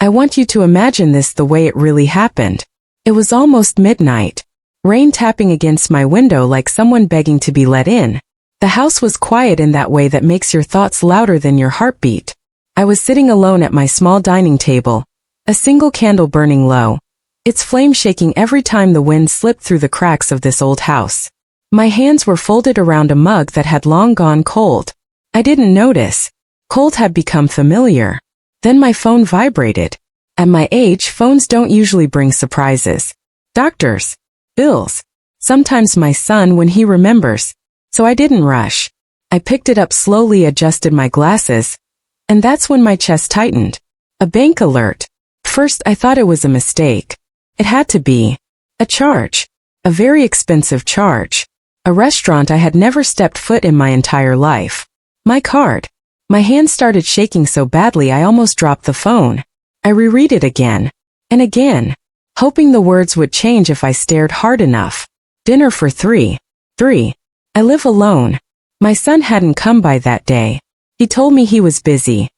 I want you to imagine this the way it really happened. It was almost midnight. Rain tapping against my window like someone begging to be let in. The house was quiet in that way that makes your thoughts louder than your heartbeat. I was sitting alone at my small dining table, a single candle burning low, its flame shaking every time the wind slipped through the cracks of this old house. My hands were folded around a mug that had long gone cold. I didn't notice. Cold had become familiar. Then my phone vibrated. At my age, phones don't usually bring surprises. Doctors, bills, sometimes my son when he remembers. So I didn't rush. I picked it up slowly, adjusted my glasses, and that's when my chest tightened. A bank alert. First I thought it was a mistake. It had to be. A charge. A very expensive charge. A restaurant I had never stepped foot in my entire life. My card. My hand started shaking so badly I almost dropped the phone. I reread it again. And again. Hoping the words would change if I stared hard enough. Dinner for 3. I live alone. My son hadn't come by that day. He told me he was busy.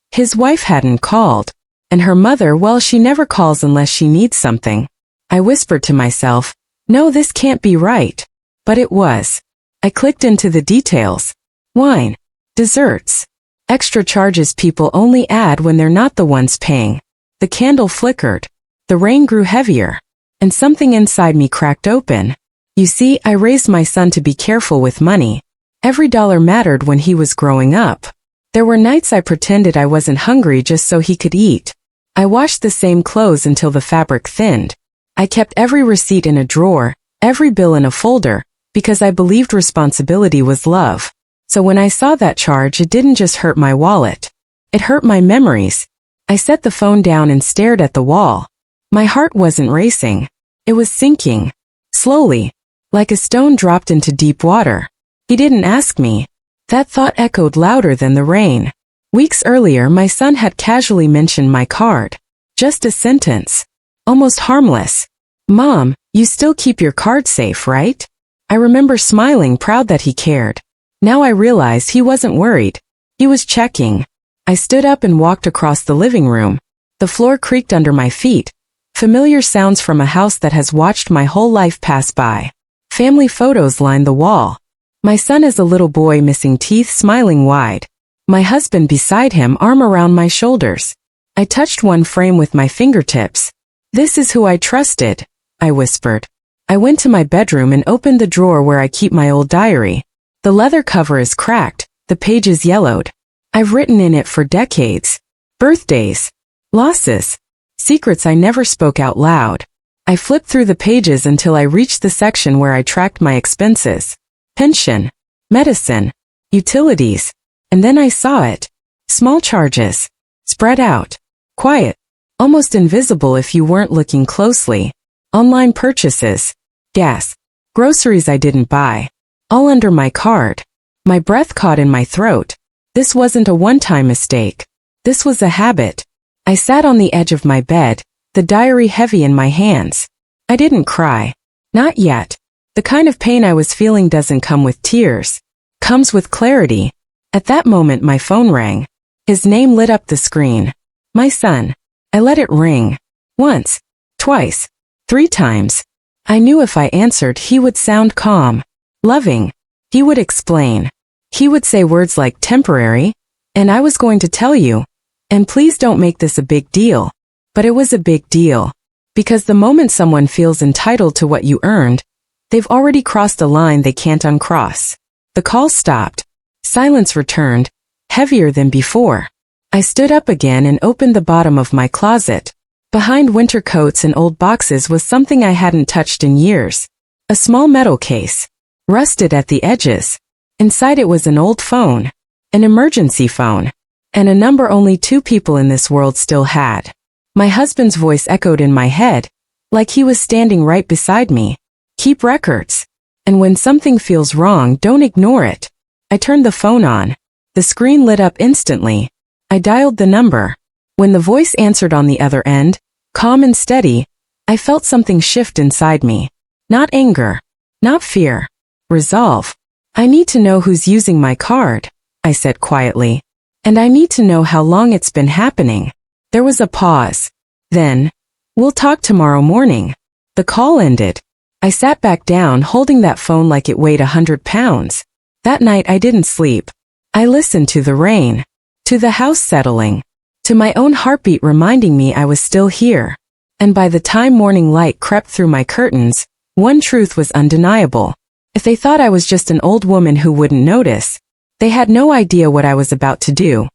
His wife hadn't called. And her mother, well, she never calls unless she needs something. I whispered to myself, no, this can't be right. But it was. I clicked into the details. Wine. Desserts. Extra charges people only add when they're not the ones paying. The candle flickered. The rain grew heavier. And something inside me cracked open. You see, I raised my son to be careful with money. Every dollar mattered when he was growing up. There were nights I pretended I wasn't hungry just so he could eat. I washed the same clothes until the fabric thinned. I kept every receipt in a drawer, every bill in a folder, because I believed responsibility was love. So when I saw that charge, it didn't just hurt my wallet. It hurt my memories. I set the phone down and stared at the wall. My heart wasn't racing. It was sinking. Slowly. Like a stone dropped into deep water. He didn't ask me. That thought echoed louder than the rain. Weeks earlier, my son had casually mentioned my card. Just a sentence. Almost harmless. Mom, you still keep your card safe, right? I remember smiling, proud that he cared. Now I realized he wasn't worried. He was checking. I stood up and walked across the living room. The floor creaked under my feet. Familiar sounds from a house that has watched my whole life pass by. Family photos lined the wall. My son is a little boy, missing teeth, smiling wide. My husband beside him, arm around my shoulders. I touched one frame with my fingertips. This is who I trusted, I whispered. I went to my bedroom and opened the drawer where I keep my old diary. The leather cover is cracked, the pages yellowed. I've written in it for decades. Birthdays. Losses. Secrets I never spoke out loud. I flipped through the pages until I reached the section where I tracked my expenses. Pension. Medicine. Utilities. And then I saw it. Small charges. Spread out. Quiet. Almost invisible if you weren't looking closely. Online purchases. Gas. Groceries I didn't buy. All under my card. My breath caught in my throat. This wasn't a one-time mistake. This was a habit. I sat on the edge of my bed, the diary heavy in my hands. I didn't cry. Not yet. The kind of pain I was feeling doesn't come with tears. Comes with clarity. At that moment my phone rang. His name lit up the screen. My son. I let it ring. Once. Twice. 3 times. I knew if I answered he would sound calm. Loving. He would explain. He would say words like temporary. And I was going to tell you. And please don't make this a big deal. But it was a big deal. Because the moment someone feels entitled to what you earned, they've already crossed a line they can't uncross. The call stopped. Silence returned, heavier than before. I stood up again and opened the bottom of my closet. Behind winter coats and old boxes was something I hadn't touched in years. A small metal case. Rusted at the edges. Inside it was an old phone. An emergency phone. And a number only 2 people in this world still had. My husband's voice echoed in my head, like he was standing right beside me. Keep records. And when something feels wrong, don't ignore it. I turned the phone on. The screen lit up instantly. I dialed the number. When the voice answered on the other end, calm and steady, I felt something shift inside me. Not anger. Not fear. Resolve. I need to know who's using my card, I said quietly. And I need to know how long it's been happening. There was a pause. Then, "We'll talk tomorrow morning." The call ended. I sat back down holding that phone like it weighed 100 pounds. That night I didn't sleep. I listened to the rain, to the house settling, to my own heartbeat reminding me I was still here. And by the time morning light crept through my curtains, one truth was undeniable. If they thought I was just an old woman who wouldn't notice, they had no idea what I was about to do.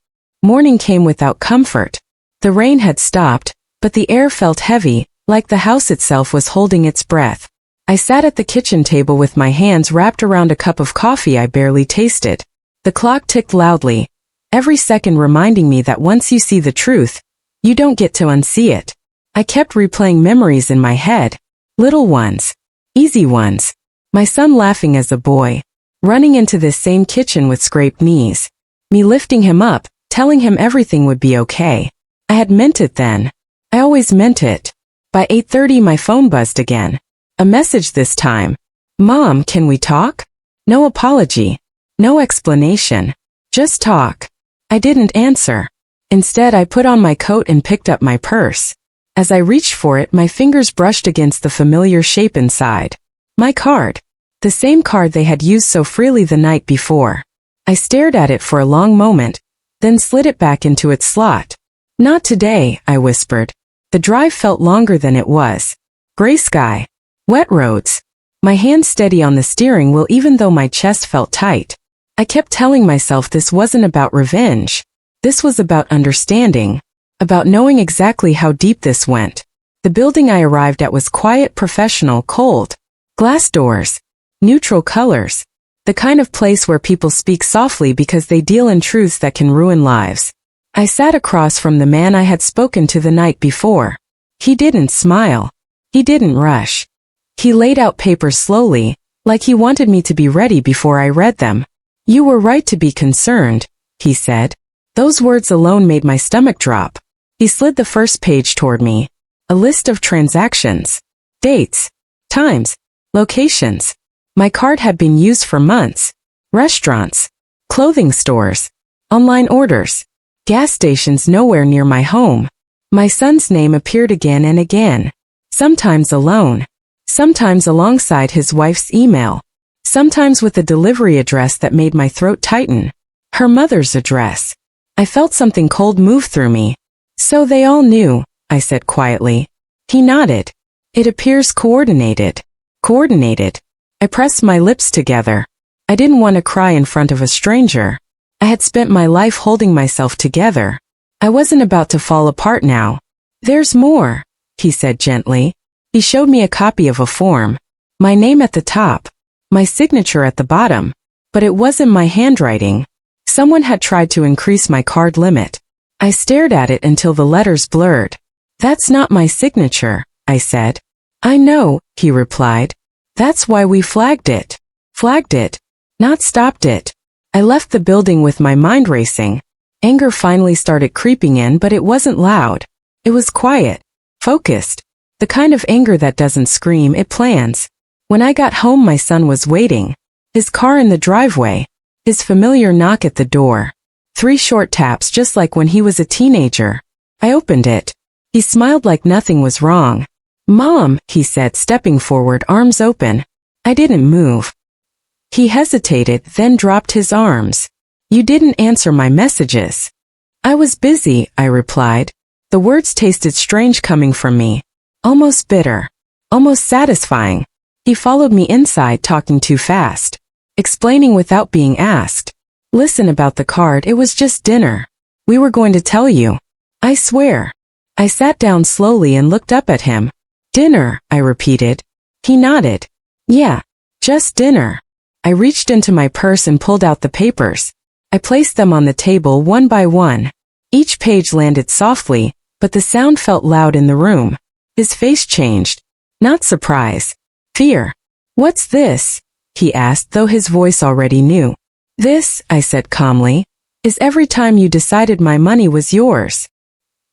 Morning came without comfort. The rain had stopped, but the air felt heavy, like the house itself was holding its breath. I sat at the kitchen table with my hands wrapped around a cup of coffee I barely tasted. The clock ticked loudly, every second reminding me that once you see the truth, you don't get to unsee it. I kept replaying memories in my head. Little ones. Easy ones. My son laughing as a boy. Running into this same kitchen with scraped knees. Me lifting him up, telling him everything would be okay. I had meant it then. I always meant it. By 8:30 my phone buzzed again. A message this time. "Mom, can we talk?" No apology. No explanation. Just talk. I didn't answer. Instead, I put on my coat and picked up my purse. As I reached for it, my fingers brushed against the familiar shape inside. My card. The same card they had used so freely the night before. I stared at it for a long moment, then slid it back into its slot. "Not today," I whispered. The drive felt longer than it was. Gray sky. Wet roads. My hands steady on the steering wheel even though my chest felt tight. I kept telling myself this wasn't about revenge. This was about understanding. About knowing exactly how deep this went. The building I arrived at was quiet, professional, cold. Glass doors. Neutral colors. The kind of place where people speak softly because they deal in truths that can ruin lives. I sat across from the man I had spoken to the night before. He didn't smile. He didn't rush. He laid out papers slowly, like he wanted me to be ready before I read them. "You were right to be concerned," he said. Those words alone made my stomach drop. He slid the first page toward me. A list of transactions. Dates. Times. Locations. My card had been used for months. Restaurants. Clothing stores. Online orders. Gas stations nowhere near my home. My son's name appeared again and again. Sometimes alone. Sometimes alongside his wife's email. Sometimes with a delivery address that made my throat tighten. Her mother's address. I felt something cold move through me. "So they all knew," I said quietly. He nodded. "It appears coordinated." Coordinated. I pressed my lips together. I didn't want to cry in front of a stranger. I had spent my life holding myself together. I wasn't about to fall apart now. "There's more," he said gently. He showed me a copy of a form. My name at the top. My signature at the bottom. But it wasn't my handwriting. Someone had tried to increase my card limit. I stared at it until the letters blurred. "That's not my signature," I said. "I know," he replied. "That's why we flagged it." Flagged it. Not stopped it. I left the building with my mind racing. Anger finally started creeping in, but it wasn't loud. It was quiet. Focused. The kind of anger that doesn't scream, it plans. When I got home, my son was waiting. His car in the driveway. His familiar knock at the door. 3 short taps just like when he was a teenager. I opened it. He smiled like nothing was wrong. "Mom," he said, stepping forward, arms open. I didn't move. He hesitated, then dropped his arms. "You didn't answer my messages." "I was busy," I replied. The words tasted strange coming from me. Almost bitter. Almost satisfying. He followed me inside, talking too fast. Explaining without being asked. "Listen about the card, it was just dinner. We were going to tell you. I swear." I sat down slowly and looked up at him. "Dinner," I repeated. He nodded. "Yeah, just dinner." I reached into my purse and pulled out the papers. I placed them on the table one by one. Each page landed softly, but the sound felt loud in the room. His face changed. Not surprise. Fear. "What's this?" he asked, though his voice already knew. "This," I said calmly, "is every time you decided my money was yours."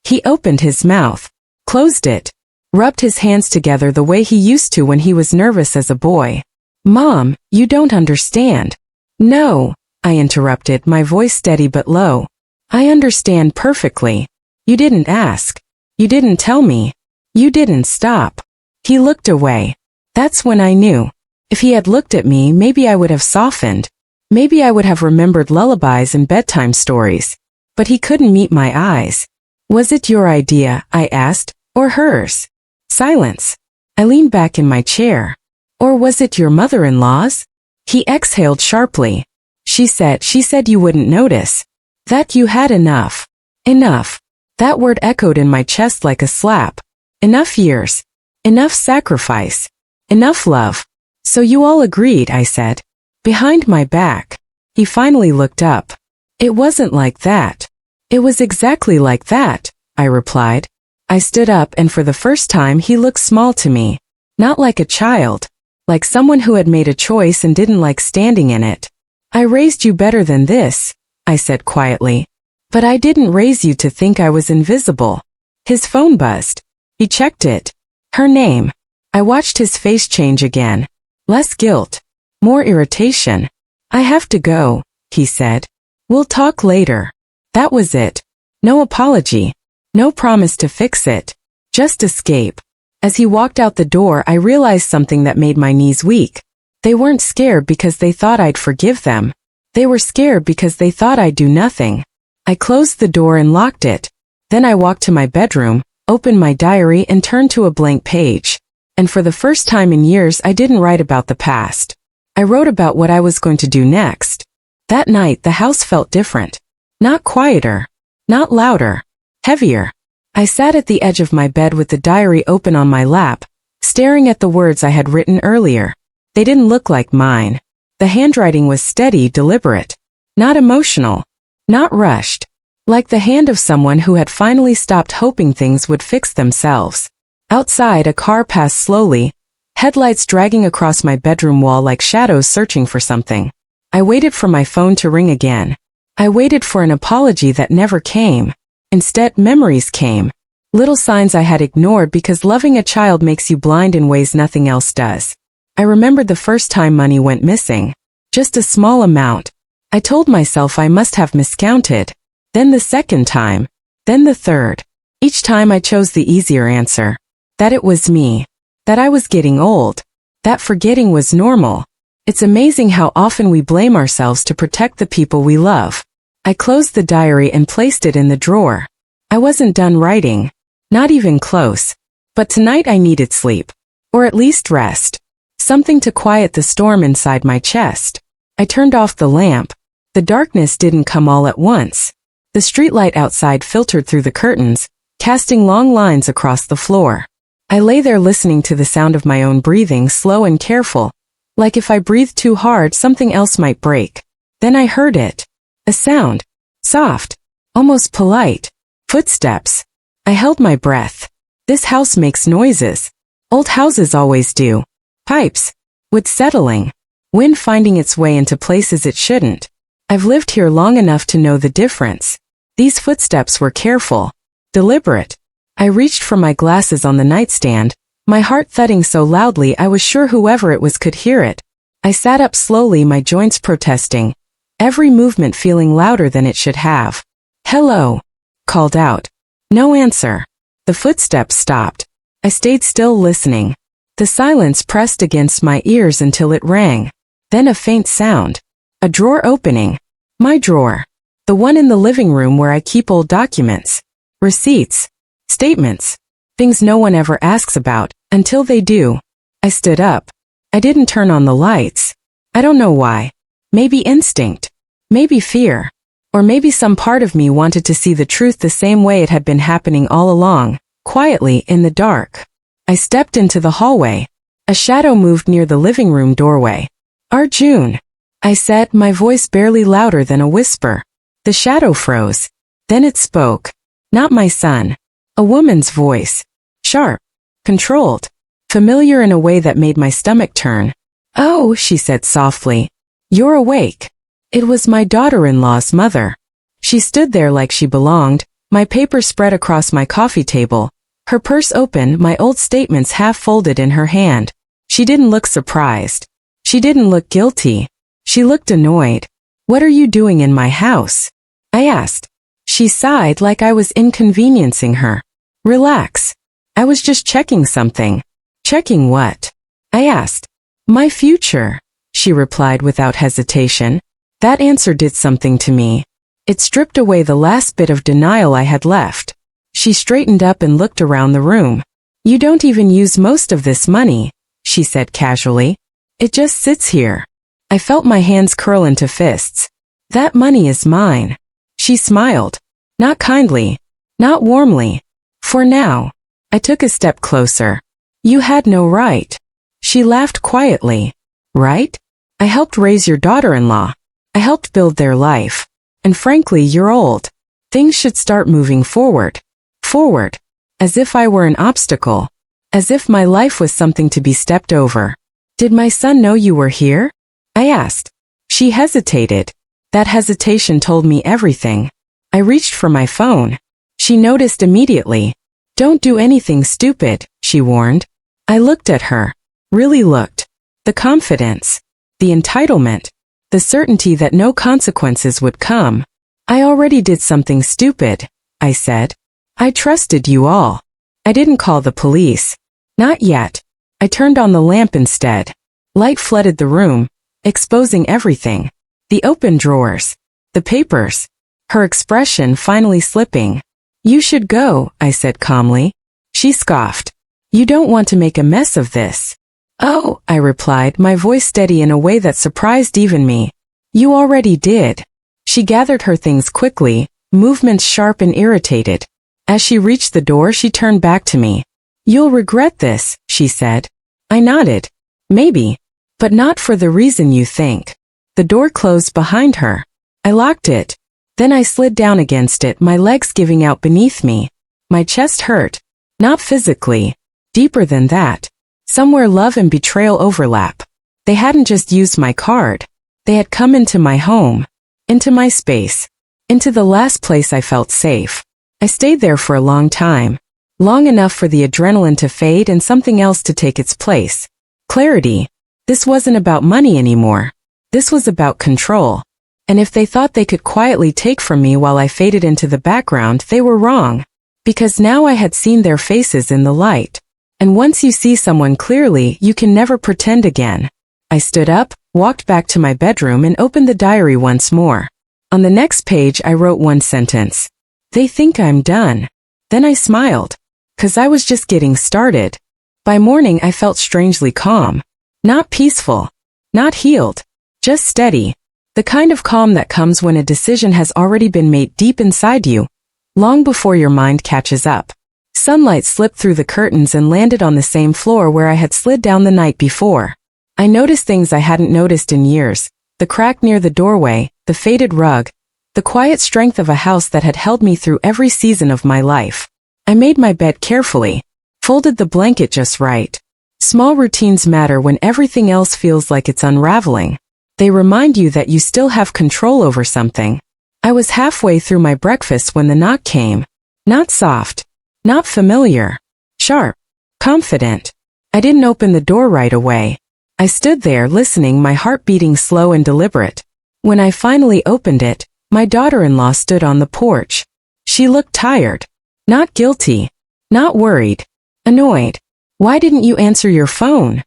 He opened his mouth, closed it, rubbed his hands together the way he used to when he was nervous as a boy. "Mom, you don't understand." "No," I interrupted, my voice steady but low. "I understand perfectly. You didn't ask. You didn't tell me. You didn't stop. He looked away. That's when I knew. If he had looked at me, maybe I would have softened. Maybe I would have remembered lullabies and bedtime stories. But he couldn't meet my eyes. Was it your idea, I asked, or hers? Silence. I leaned back in my chair. Or was it your mother-in-law's? He exhaled sharply. She said you wouldn't notice. That you had enough. Enough. That word echoed in my chest like a slap. Enough years. Enough sacrifice. Enough love. So you all agreed, I said. Behind my back. He finally looked up. It wasn't like that. It was exactly like that, I replied. I stood up and for the first time he looked small to me. Not like a child. Like someone who had made a choice and didn't like standing in it. I raised you better than this, I said quietly. But I didn't raise you to think I was invisible. His phone buzzed. He checked it. Her name. I watched his face change again. Less guilt. More irritation. I have to go, he said. We'll talk later. That was it. No apology. No promise to fix it. Just escape. As he walked out the door, I realized something that made my knees weak. They weren't scared because they thought I'd forgive them. They were scared because they thought I'd do nothing. I closed the door and locked it. Then I walked to my bedroom, opened my diary and turned to a blank page. And for the first time in years, I didn't write about the past. I wrote about what I was going to do next. That night, the house felt different. Not quieter. Not louder. Heavier. I sat at the edge of my bed with the diary open on my lap, staring at the words I had written earlier. They didn't look like mine. The handwriting was steady, deliberate. Not emotional. Not rushed. Like the hand of someone who had finally stopped hoping things would fix themselves. Outside, a car passed slowly, headlights dragging across my bedroom wall like shadows searching for something. I waited for my phone to ring again. I waited for an apology that never came. Instead, memories came. Little signs I had ignored because loving a child makes you blind in ways nothing else does. I remembered the first time money went missing. Just a small amount. I told myself I must have miscounted. Then the second time. Then the third. Each time I chose the easier answer. That it was me. That I was getting old. That forgetting was normal. It's amazing how often we blame ourselves to protect the people we love. I closed the diary and placed it in the drawer. I wasn't done writing. Not even close. But tonight I needed sleep. Or at least rest. Something to quiet the storm inside my chest. I turned off the lamp. The darkness didn't come all at once. The streetlight outside filtered through the curtains, casting long lines across the floor. I lay there listening to the sound of my own breathing, slow and careful. Like if I breathed too hard, something else might break. Then I heard it. A sound. Soft. Almost polite. Footsteps. I held my breath. This house makes noises. Old houses always do. Pipes. Wood settling. Wind finding its way into places it shouldn't. I've lived here long enough to know the difference. These footsteps were careful. Deliberate. I reached for my glasses on the nightstand, my heart thudding so loudly I was sure whoever it was could hear it. I sat up slowly, my joints protesting. Every movement feeling louder than it should have. Hello. Called out. No answer. The footsteps stopped. I stayed still listening. The silence pressed against my ears until it rang. Then a faint sound. A drawer opening. My drawer. The one in the living room where I keep old documents. Receipts. Statements. Things no one ever asks about, until they do. I stood up. I didn't turn on the lights. I don't know why. Maybe instinct. Maybe fear. Or maybe some part of me wanted to see the truth the same way it had been happening all along, quietly in the dark. I stepped into the hallway. A shadow moved near the living room doorway. Arjun, I said, my voice barely louder than a whisper. The shadow froze. Then it spoke. Not my son. A woman's voice. Sharp. Controlled. Familiar in a way that made my stomach turn. Oh, she said softly. You're awake. It was my daughter-in-law's mother. She stood there like she belonged, my paper spread across my coffee table. Her purse open, my old statements half folded in her hand. She didn't look surprised. She didn't look guilty. She looked annoyed. What are you doing in my house? I asked. She sighed like I was inconveniencing her. Relax. I was just checking something. Checking what? I asked. My future, she replied without hesitation. That answer did something to me. It stripped away the last bit of denial I had left. She straightened up and looked around the room. You don't even use most of this money, she said casually. It just sits here. I felt my hands curl into fists. That money is mine. She smiled. Not kindly. Not warmly. For now. I took a step closer. You had no right. She laughed quietly. Right? I helped raise your daughter-in-law. I helped build their life. And frankly, you're old. Things should start moving forward. Forward. As if I were an obstacle. As if my life was something to be stepped over. Did my son know you were here? I asked. She hesitated. That hesitation told me everything. I reached for my phone. She noticed immediately. Don't do anything stupid, she warned. I looked at her. Really looked. The confidence. The entitlement. The certainty that no consequences would come. I already did something stupid, I said. I trusted you all. I didn't call the police. Not yet. I turned on the lamp instead. Light flooded the room, exposing everything. The open drawers. The papers. Her expression finally slipping. You should go, I said calmly. She scoffed. You don't want to make a mess of this. Oh, I replied, my voice steady in a way that surprised even me. You already did. She gathered her things quickly, movements sharp and irritated. As she reached the door, she turned back to me. You'll regret this, she said. I nodded. Maybe. But not for the reason you think. The door closed behind her. I locked it. Then I slid down against it, my legs giving out beneath me. My chest hurt. Not physically. Deeper than that. Somewhere love and betrayal overlap. They hadn't just used my card. They had come into my home. Into my space. Into the last place I felt safe. I stayed there for a long time. Long enough for the adrenaline to fade and something else to take its place. Clarity. This wasn't about money anymore. This was about control. And if they thought they could quietly take from me while I faded into the background, they were wrong. Because now I had seen their faces in the light. And once you see someone clearly, you can never pretend again. I stood up, walked back to my bedroom and opened the diary once more. On the next page I wrote one sentence. They think I'm done. Then I smiled. 'Cause I was just getting started. By morning I felt strangely calm. Not peaceful. Not healed. Just steady. The kind of calm that comes when a decision has already been made deep inside you, long before your mind catches up. Sunlight slipped through the curtains and landed on the same floor where I had slid down the night before. I noticed things I hadn't noticed in years. The crack near the doorway, the faded rug, the quiet strength of a house that had held me through every season of my life. I made my bed carefully, folded the blanket just right. Small routines matter when everything else feels like it's unraveling. They remind you that you still have control over something. I was halfway through my breakfast when the knock came. Not soft. Not familiar. Sharp. Confident. I didn't open the door right away. I stood there listening, my heart beating slow and deliberate. When I finally opened it, my daughter-in-law stood on the porch. She looked tired. Not guilty. Not worried. Annoyed. Why didn't you answer your phone?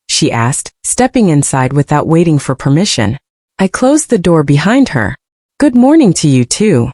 She asked, stepping inside without waiting for permission. I closed the door behind her. Good morning to you too.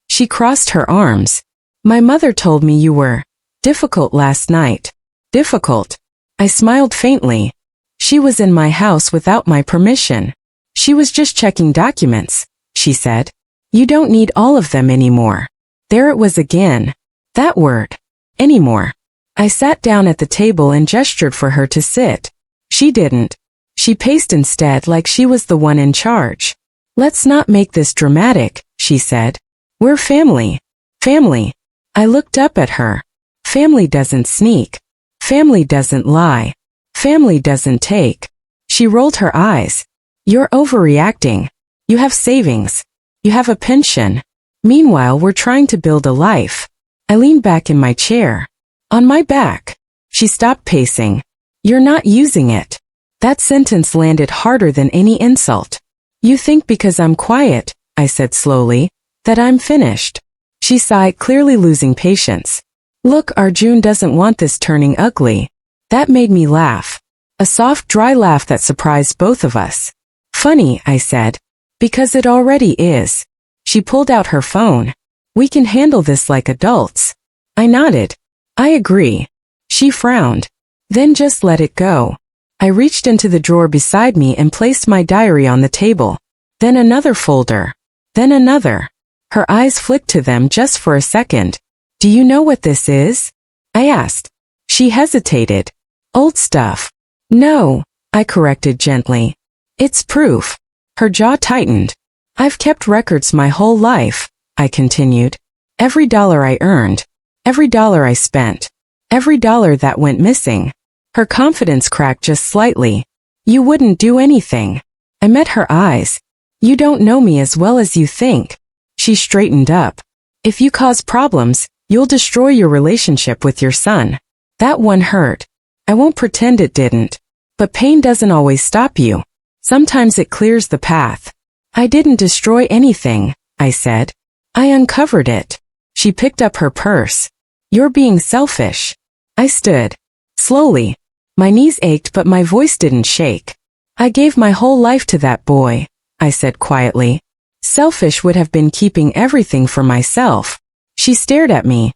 She crossed her arms. My mother told me you were difficult last night. Difficult. I smiled faintly. She was in my house without my permission. She was just checking documents, she said. You don't need all of them anymore. There it was again. That word. Anymore. I sat down at the table and gestured for her to sit. She didn't. She paced instead like she was the one in charge. Let's not make this dramatic, she said. We're family. Family. I looked up at her. Family doesn't sneak. Family doesn't lie. Family doesn't take. She rolled her eyes. You're overreacting. You have savings. You have a pension. Meanwhile, we're trying to build a life. I leaned back in my chair. On my back. She stopped pacing. You're not using it. That sentence landed harder than any insult. You think because I'm quiet, I said slowly, that I'm finished. She sighed, clearly losing patience. Look, Arjun doesn't want this turning ugly. That made me laugh. A soft, dry laugh that surprised both of us. Funny, I said. Because it already is. She pulled out her phone. We can handle this like adults. I nodded. I agree. She frowned. Then just let it go. I reached into the drawer beside me and placed my diary on the table. Then another folder. Then another. Her eyes flicked to them just for a second. Do you know what this is? I asked. She hesitated. Old stuff. No, I corrected gently. It's proof. Her jaw tightened. I've kept records my whole life, I continued. Every dollar I earned. Every dollar I spent. Every dollar that went missing. Her confidence cracked just slightly. You wouldn't do anything. I met her eyes. You don't know me as well as you think. She straightened up. If you cause problems, you'll destroy your relationship with your son. That one hurt. I won't pretend it didn't. But pain doesn't always stop you. Sometimes it clears the path. I didn't destroy anything, I said. I uncovered it. She picked up her purse. You're being selfish. I stood. Slowly. My knees ached but my voice didn't shake. I gave my whole life to that boy, I said quietly. Selfish would have been keeping everything for myself. She stared at me,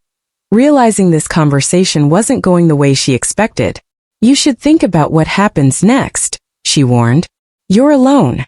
realizing this conversation wasn't going the way she expected. You should think about what happens next, she warned. You're alone.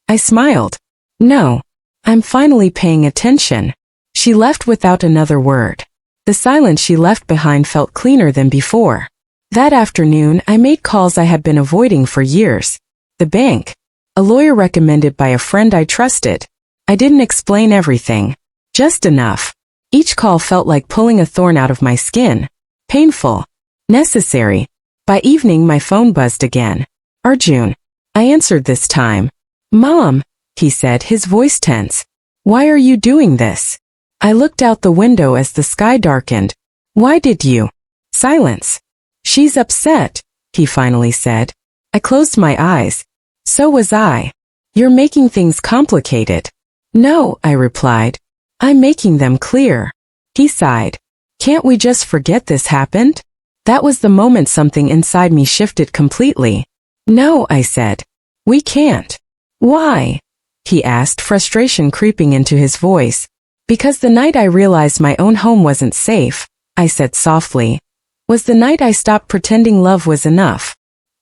I smiled. No. I'm finally paying attention. She left without another word. The silence she left behind felt cleaner than before. That afternoon, I made calls I had been avoiding for years. The bank. A lawyer recommended by a friend I trusted. I didn't explain everything. Just enough. Each call felt like pulling a thorn out of my skin. Painful. Necessary. By evening, my phone buzzed again. Arjun. I answered this time. Mom, he said, his voice tense. Why are you doing this? I looked out the window as the sky darkened. Why did you? Silence. She's upset, he finally said. I closed my eyes. So was I. You're making things complicated. No, I replied. I'm making them clear. He sighed. Can't we just forget this happened? That was the moment something inside me shifted completely. No, I said. We can't. Why? He asked, frustration creeping into his voice. Because the night I realized my own home wasn't safe, I said softly, was the night I stopped pretending love was enough.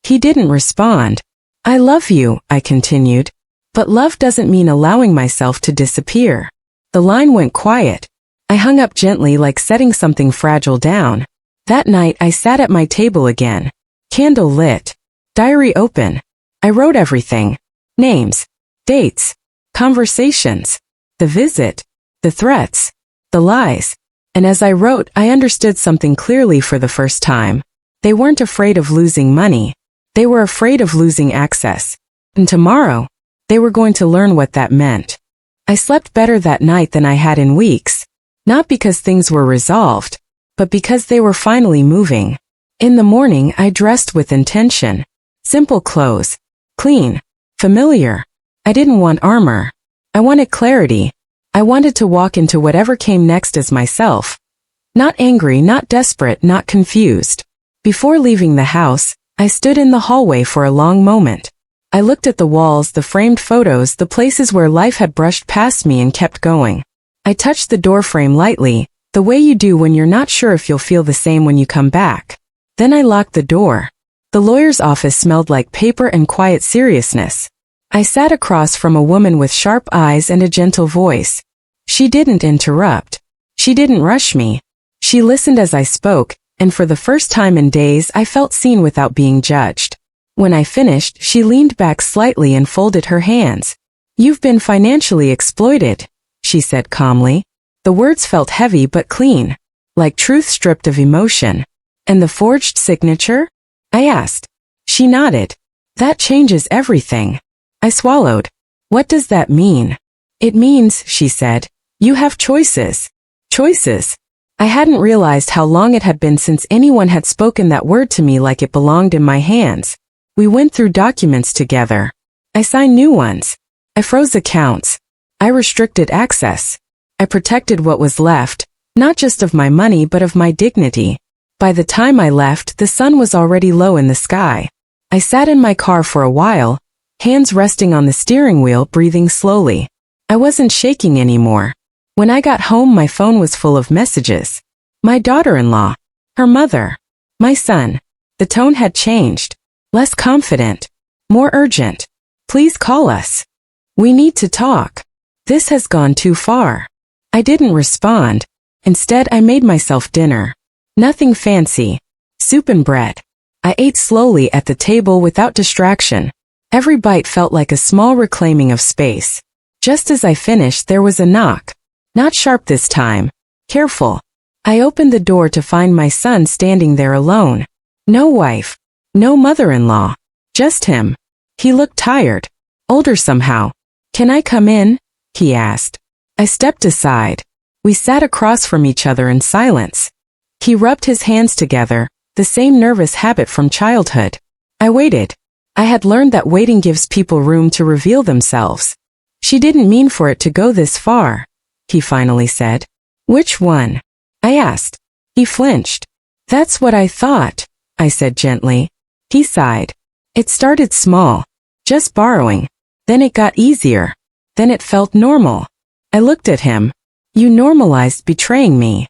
He didn't respond. I love you, I continued. But love doesn't mean allowing myself to disappear. The line went quiet. I hung up gently like setting something fragile down. That night I sat at my table again. Candle lit. Diary open. I wrote everything. Names. Dates. Conversations. The visit. The threats. The lies. And as I wrote, I understood something clearly for the first time. They weren't afraid of losing money. They were afraid of losing access. And tomorrow, they were going to learn what that meant. I slept better that night than I had in weeks. Not because things were resolved, but because they were finally moving. In the morning, I dressed with intention. Simple clothes. Clean. Familiar. I didn't want armor. I wanted clarity. I wanted to walk into whatever came next as myself. Not angry, not desperate, not confused. Before leaving the house, I stood in the hallway for a long moment. I looked at the walls, the framed photos, the places where life had brushed past me and kept going. I touched the doorframe lightly, the way you do when you're not sure if you'll feel the same when you come back. Then I locked the door. The lawyer's office smelled like paper and quiet seriousness. I sat across from a woman with sharp eyes and a gentle voice. She didn't interrupt. She didn't rush me. She listened as I spoke, and for the first time in days I felt seen without being judged. When I finished, she leaned back slightly and folded her hands. You've been financially exploited, she said calmly. The words felt heavy but clean, like truth stripped of emotion. And the forged signature? I asked. She nodded. That changes everything. I swallowed. What does that mean? It means, she said, you have choices. Choices. I hadn't realized how long it had been since anyone had spoken that word to me like it belonged in my hands. We went through documents together. I signed new ones. I froze accounts. I restricted access. I I protected what was left, not just of my money but of my dignity. By the time I left, the sun was already low in the sky. I sat in my car for a while, hands resting on the steering wheel, breathing slowly. I wasn't shaking anymore. When I got home, my phone was full of messages. My daughter-in-law, her mother, my son. The tone had changed. Less confident, more urgent. Please call us. We need to talk. This has gone too far. I didn't respond. Instead, I made myself dinner. Nothing fancy. Soup and bread. I ate slowly at the table without distraction. Every bite felt like a small reclaiming of space. Just as I finished, there was a knock. Not sharp this time. Careful. I opened the door to find my son standing there alone. No wife. No mother-in-law. Just him. He looked tired. Older somehow. Can I come in? He asked. I stepped aside. We sat across from each other in silence. He rubbed his hands together, the same nervous habit from childhood. I waited. I had learned that waiting gives people room to reveal themselves. She didn't mean for it to go this far, he finally said. Which one? I asked. He flinched. That's what I thought, I said gently. He sighed. It started small, just borrowing. Then it got easier. Then it felt normal. I looked at him. You normalized betraying me.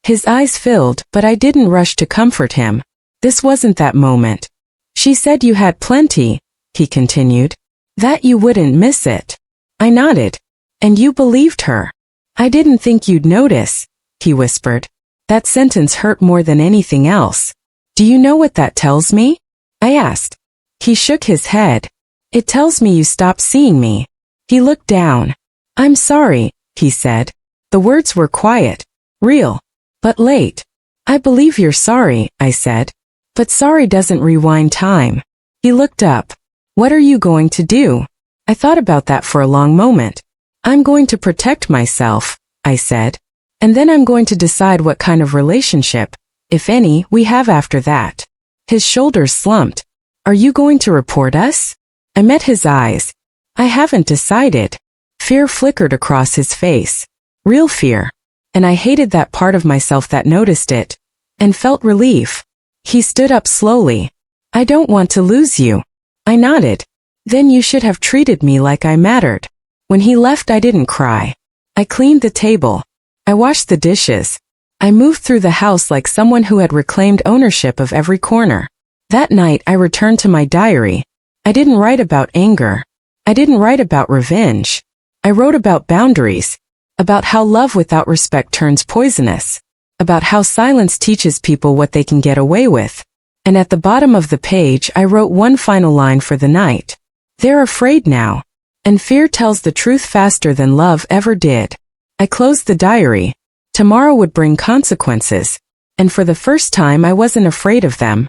His eyes filled, but I didn't rush to comfort him. This wasn't that moment. She said you had plenty, he continued. That you wouldn't miss it. I nodded. And you believed her. I didn't think you'd notice, he whispered. That sentence hurt more than anything else. Do you know what that tells me? I asked. He shook his head. It tells me you stopped seeing me. He looked down. I'm sorry, he said. The words were quiet, real, but late. I believe you're sorry, I said. But sorry doesn't rewind time. He looked up. What are you going to do? I thought about that for a long moment. I'm going to protect myself, I said. And then I'm going to decide what kind of relationship, if any, we have after that. His shoulders slumped. Are you going to report us? I met his eyes. I haven't decided. Fear flickered across his face. Real fear. And I hated that part of myself that noticed it. And felt relief. He stood up slowly. I don't want to lose you. I nodded. Then you should have treated me like I mattered. When he left, I didn't cry. I cleaned the table. I washed the dishes. I moved through the house like someone who had reclaimed ownership of every corner. That night, I returned to my diary. I didn't write about anger. I didn't write about revenge. I wrote about boundaries. About how love without respect turns poisonous. About how silence teaches people what they can get away with. And at the bottom of the page, I wrote one final line for the night. They're afraid now. And fear tells the truth faster than love ever did. I closed the diary. Tomorrow would bring consequences. And for the first time, I wasn't afraid of them.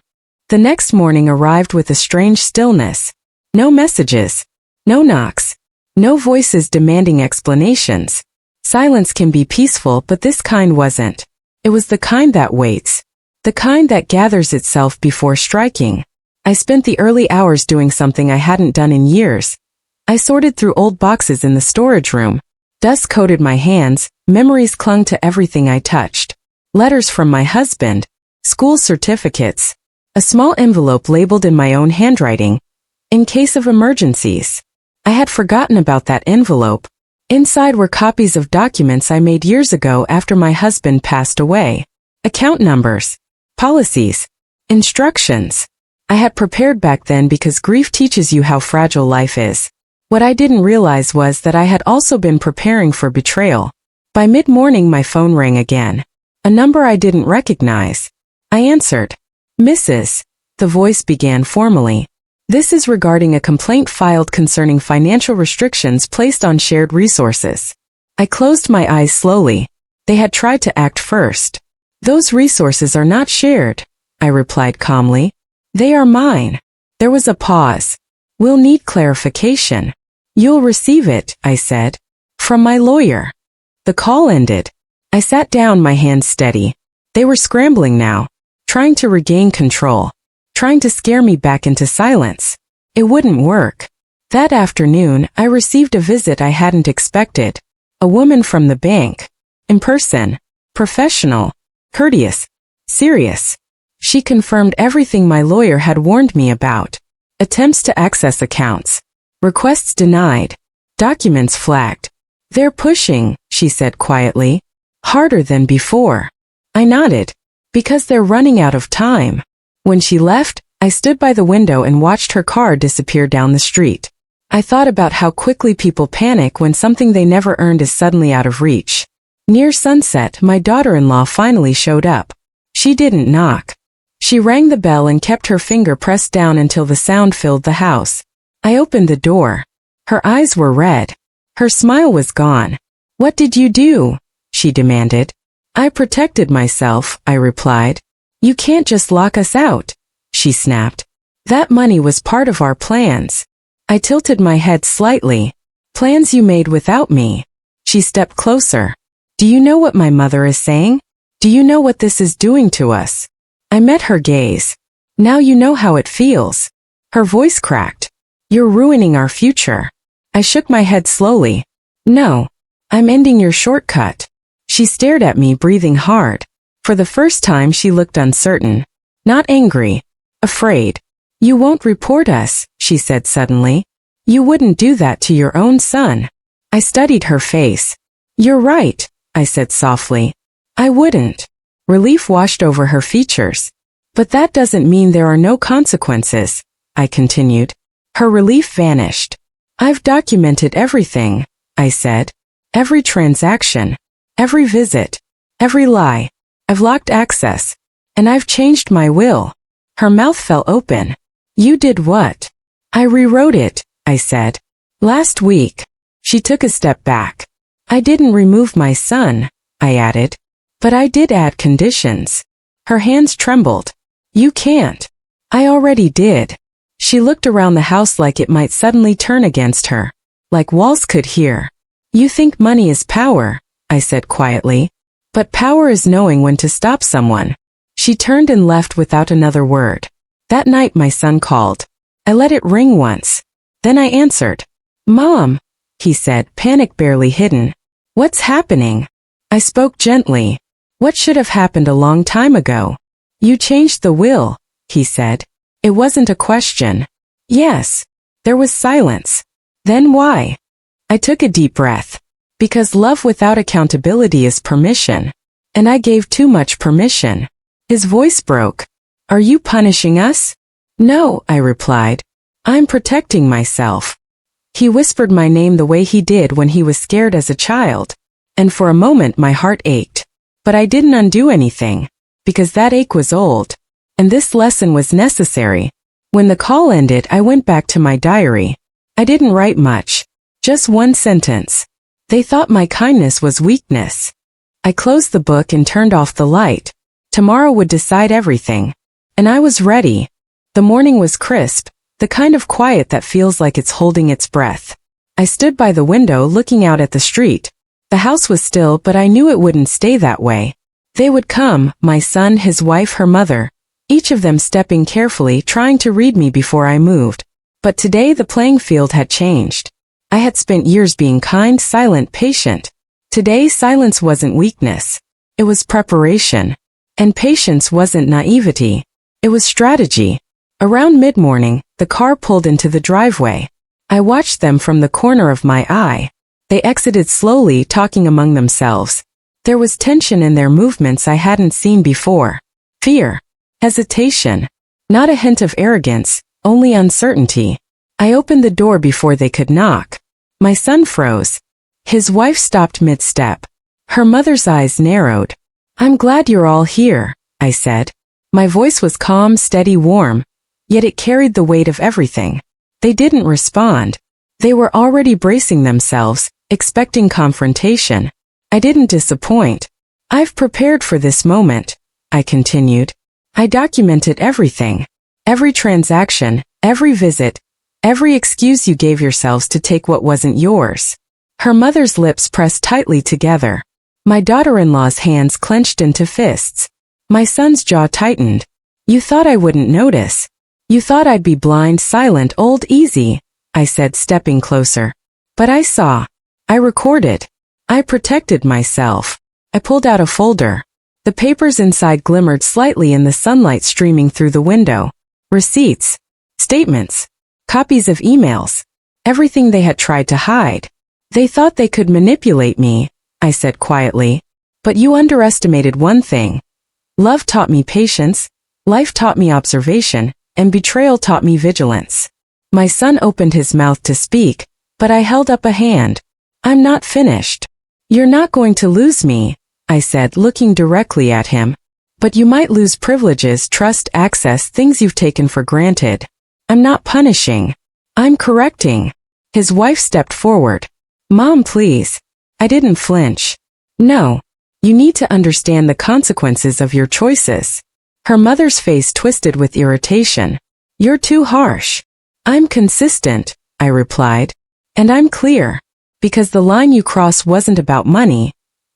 The next morning arrived with a strange stillness. No messages. No knocks. No voices demanding explanations. Silence can be peaceful, but this kind wasn't. It was the kind that waits. The kind that gathers itself before striking. I spent the early hours doing something I hadn't done in years. I sorted through old boxes in the storage room. Dust coated my hands, memories clung to everything I touched. Letters from my husband, school certificates, a small envelope labeled in my own handwriting, in case of emergencies. I had forgotten about that envelope. Inside were copies of documents I made years ago after my husband passed away. Account numbers, policies, instructions. I had prepared back then because grief teaches you how fragile life is. What I didn't realize was that I had also been preparing for betrayal. By mid-morning, my phone rang again. A number I didn't recognize. I answered. Mrs. The voice began formally. This is regarding a complaint filed concerning financial restrictions placed on shared resources. I closed my eyes slowly. They had tried to act first. Those resources are not shared, I replied calmly. They are mine. There was a pause. We'll need clarification. You'll receive it, I said. From my lawyer. The call ended. I sat down, my hands steady. They were scrambling now, trying to regain control, trying to scare me back into silence. It wouldn't work. That afternoon, I received a visit I hadn't expected. A woman from the bank. In person. Professional. Courteous. Serious. She confirmed everything my lawyer had warned me about. Attempts to access accounts. Requests denied. Documents flagged. They're pushing, she said quietly. Harder than before. I nodded. Because they're running out of time. When she left, I stood by the window and watched her car disappear down the street. I thought about how quickly people panic when something they never earned is suddenly out of reach. Near sunset, my daughter-in-law finally showed up. She didn't knock. She rang the bell and kept her finger pressed down until the sound filled the house. I opened the door. Her eyes were red. Her smile was gone. What did you do? She demanded. I protected myself, I replied. You can't just lock us out, she snapped. That money was part of our plans. I tilted my head slightly. Plans you made without me. She stepped closer. Do you know what my mother is saying? Do you know what this is doing to us? I met her gaze. Now you know how it feels. Her voice cracked. You're ruining our future. I shook my head slowly. No. I'm ending your shortcut. She stared at me, breathing hard. For the first time she looked uncertain. Not angry. Afraid. You won't report us, she said suddenly. You wouldn't do that to your own son. I studied her face. You're right, I said softly. I wouldn't. Relief washed over her features. But that doesn't mean there are no consequences, I continued. Her relief vanished. I've documented everything, I said. Every transaction. Every visit. Every lie. I've locked access. And I've changed my will. Her mouth fell open. You did what? I rewrote it, I said. Last week. She took a step back. I didn't remove my son, I added. But I did add conditions. Her hands trembled. You can't. I already did. She looked around the house like it might suddenly turn against her. Like walls could hear. You think money is power, I said quietly. But power is knowing when to stop someone. She turned and left without another word. That night my son called. I let it ring once. Then I answered. Mom, he said, panic barely hidden. What's happening? I spoke gently. What should have happened a long time ago? You changed the will, he said. It wasn't a question. Yes. There was silence. Then why? I took a deep breath. Because love without accountability is permission. And I gave too much permission. His voice broke. Are you punishing us? No, I replied. I'm protecting myself. He whispered my name the way he did when he was scared as a child. And for a moment my heart ached. But I didn't undo anything. Because that ache was old. And this lesson was necessary. When the call ended, I went back to my diary. I didn't write much. Just one sentence. They thought my kindness was weakness. I closed the book and turned off the light. Tomorrow would decide everything. And I was ready. The morning was crisp, the kind of quiet that feels like it's holding its breath. I stood by the window looking out at the street. The house was still, but I knew it wouldn't stay that way. They would come, my son, his wife, her mother, each of them stepping carefully, trying to read me before I moved. But today the playing field had changed. I had spent years being kind, silent, patient. Today silence wasn't weakness. It was preparation. And patience wasn't naivety. It was strategy. Around mid-morning, the car pulled into the driveway. I watched them from the corner of my eye. They exited slowly, talking among themselves. There was tension in their movements I hadn't seen before. Fear. Hesitation. Not a hint of arrogance, only uncertainty. I opened the door before they could knock. My son froze. His wife stopped mid-step. Her mother's eyes narrowed. I'm glad you're all here, I said. My voice was calm, steady, warm, yet it carried the weight of everything. They didn't respond. They were already bracing themselves, expecting confrontation. I didn't disappoint. I've prepared for this moment, I continued. I documented everything. Every transaction, every visit, every excuse you gave yourselves to take what wasn't yours. Her mother's lips pressed tightly together. My daughter-in-law's hands clenched into fists. My son's jaw tightened. You thought I wouldn't notice. You thought I'd be blind, silent, old, easy, I said, stepping closer. But I saw. I recorded. I protected myself. I pulled out a folder. The papers inside glimmered slightly in the sunlight streaming through the window. Receipts, statements, copies of emails, everything they had tried to hide. They thought they could manipulate me, I said quietly. But you underestimated one thing. Love taught me patience, life taught me observation, and betrayal taught me vigilance. My son opened his mouth to speak, but I held up a hand. I'm not finished. You're not going to lose me, I said, looking directly at him. But you might lose privileges, trust, access, things you've taken for granted. I'm not punishing. I'm correcting. His wife stepped forward. Mom, please. I didn't flinch. No. You need to understand the consequences of your choices. Her mother's face twisted with irritation. You're too harsh. I'm consistent, I replied. And I'm clear. Because the line you crossed wasn't about money.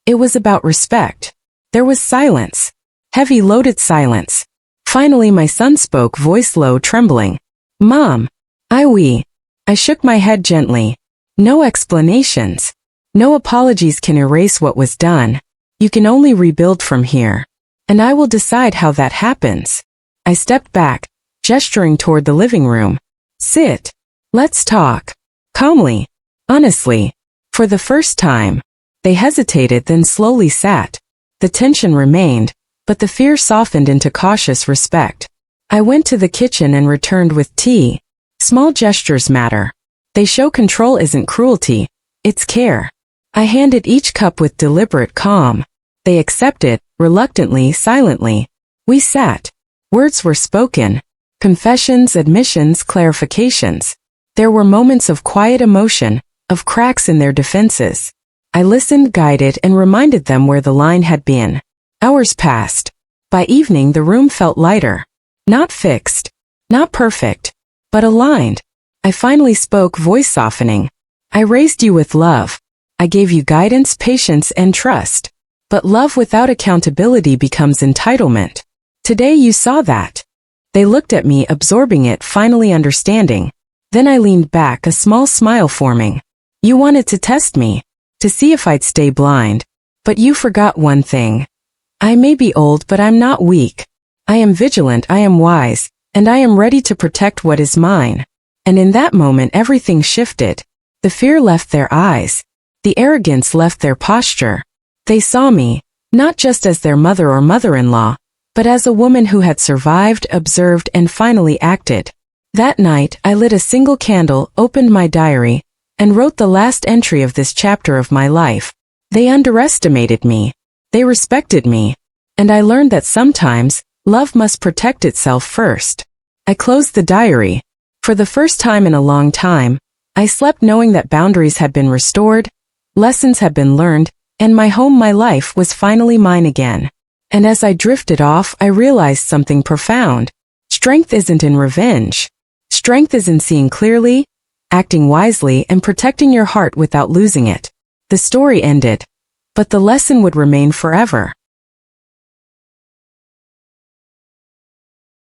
It was about respect. There was silence. Heavy, loaded silence. Finally my son spoke, voice low, trembling. Mom. I shook my head gently. No explanations. No apologies can erase what was done. You can only rebuild from here. And I will decide how that happens. I stepped back, gesturing toward the living room. Sit. Let's talk. Calmly. Honestly. For the first time. They hesitated, then slowly sat. The tension remained, but the fear softened into cautious respect. I went to the kitchen and returned with tea. Small gestures matter. They show control isn't cruelty, it's care. I handed each cup with deliberate calm. They accepted, reluctantly, silently. We sat. Words were spoken. Confessions, admissions, clarifications. There were moments of quiet emotion, of cracks in their defenses. I listened, guided, and reminded them where the line had been. Hours passed. By evening the room felt lighter. Not fixed. Not perfect. But aligned. I finally spoke, voice softening. I raised you with love. I gave you guidance, patience, and trust. But love without accountability becomes entitlement. Today you saw that. They looked at me, absorbing it, finally understanding. Then I leaned back, a small smile forming. You wanted to test me. To see if I'd stay blind. But you forgot one thing. I may be old, but I'm not weak. I am vigilant, I am wise, and I am ready to protect what is mine. And in that moment everything shifted. The fear left their eyes. The arrogance left their posture. They saw me, not just as their mother or mother-in-law, but as a woman who had survived, observed, and finally acted. That night, I lit a single candle, opened my diary, and wrote the last entry of this chapter of my life. They underestimated me. They respected me. And I learned that sometimes, love must protect itself first. I closed the diary. For the first time in a long time, I slept knowing that boundaries had been restored, lessons had been learned, and my home, my life, was finally mine again. And as I drifted off, I realized something profound. Strength isn't in revenge. Strength is in seeing clearly, acting wisely, and protecting your heart without losing it. The story ended. But the lesson would remain forever.